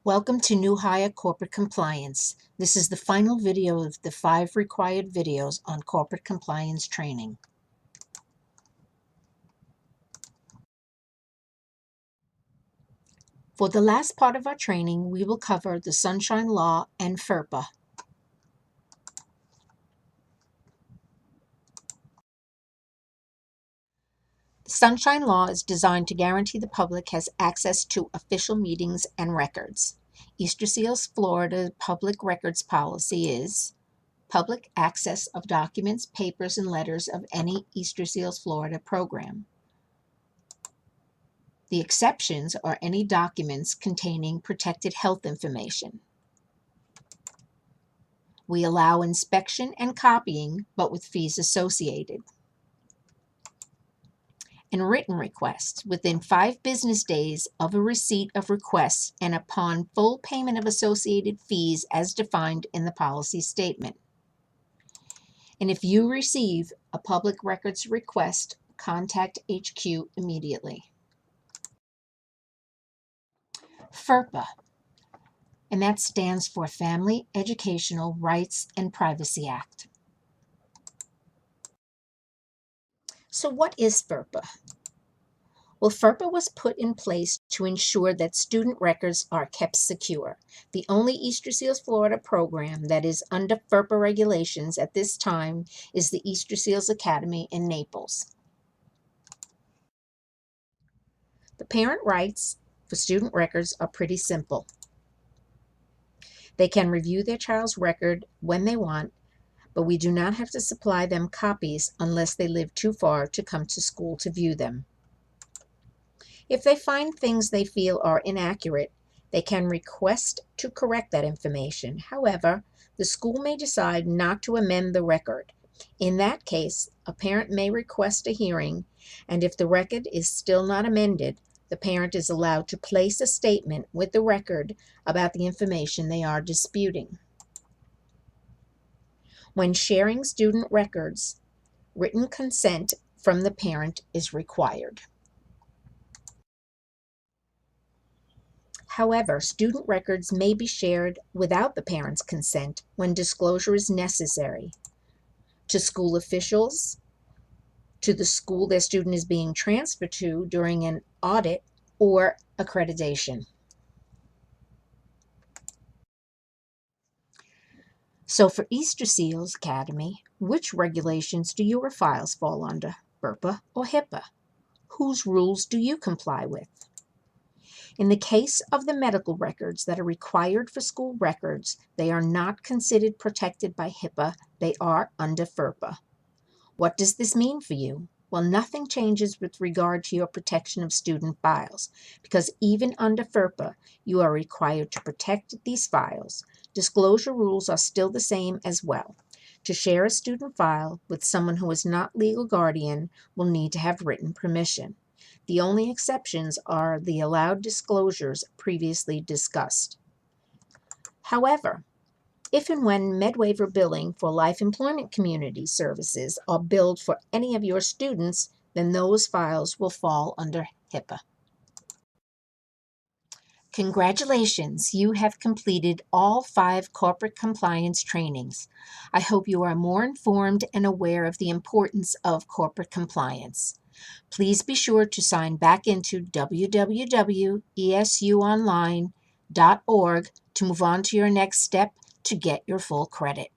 Welcome to New Hire Corporate Compliance. This is the final video of the 5 required videos on corporate compliance training. For the last part of our training, we will cover the Sunshine Law and FERPA. The Sunshine Law is designed to guarantee the public has access to official meetings and records. Easter Seals Florida public records policy is public access of documents, papers, and letters of any Easter Seals Florida program. The exceptions are any documents containing protected health information. We allow inspection and copying, but with fees associated. And written requests within 5 business days of a receipt of requests and upon full payment of associated fees as defined in the policy statement. And if you receive a public records request, contact HQ immediately. FERPA, and that stands for Family Educational Rights and Privacy Act. So what is FERPA? Well, FERPA was put in place to ensure that student records are kept secure. The only Easter Seals Florida program that is under FERPA regulations at this time is the Easter Seals Academy in Naples. The parent rights for student records are pretty simple. They can review their child's record when they want, but we do not have to supply them copies unless they live too far to come to school to view them. If they find things they feel are inaccurate, they can request to correct that information. However, the school may decide not to amend the record. In that case, a parent may request a hearing, and if the record is still not amended, the parent is allowed to place a statement with the record about the information they are disputing. When sharing student records, written consent from the parent is required. However, student records may be shared without the parent's consent when disclosure is necessary to school officials, to the school their student is being transferred to during an audit or accreditation. So for Easter Seals Academy, which regulations do your files fall under, FERPA or HIPAA? Whose rules do you comply with? In the case of the medical records that are required for school records, they are not considered protected by HIPAA. They are under FERPA. What does this mean for you? Well, nothing changes with regard to your protection of student files, because even under FERPA, you are required to protect these files. Disclosure rules are still the same as well. To share a student file with someone who is not legal guardian will need to have written permission. The only exceptions are the allowed disclosures previously discussed. However, if and when MedWaiver billing for life employment community services are billed for any of your students, then those files will fall under HIPAA. Congratulations, you have completed all 5 corporate compliance trainings. I hope you are more informed and aware of the importance of corporate compliance. Please be sure to sign back into www.esuonline.org to move on to your next step to get your full credit.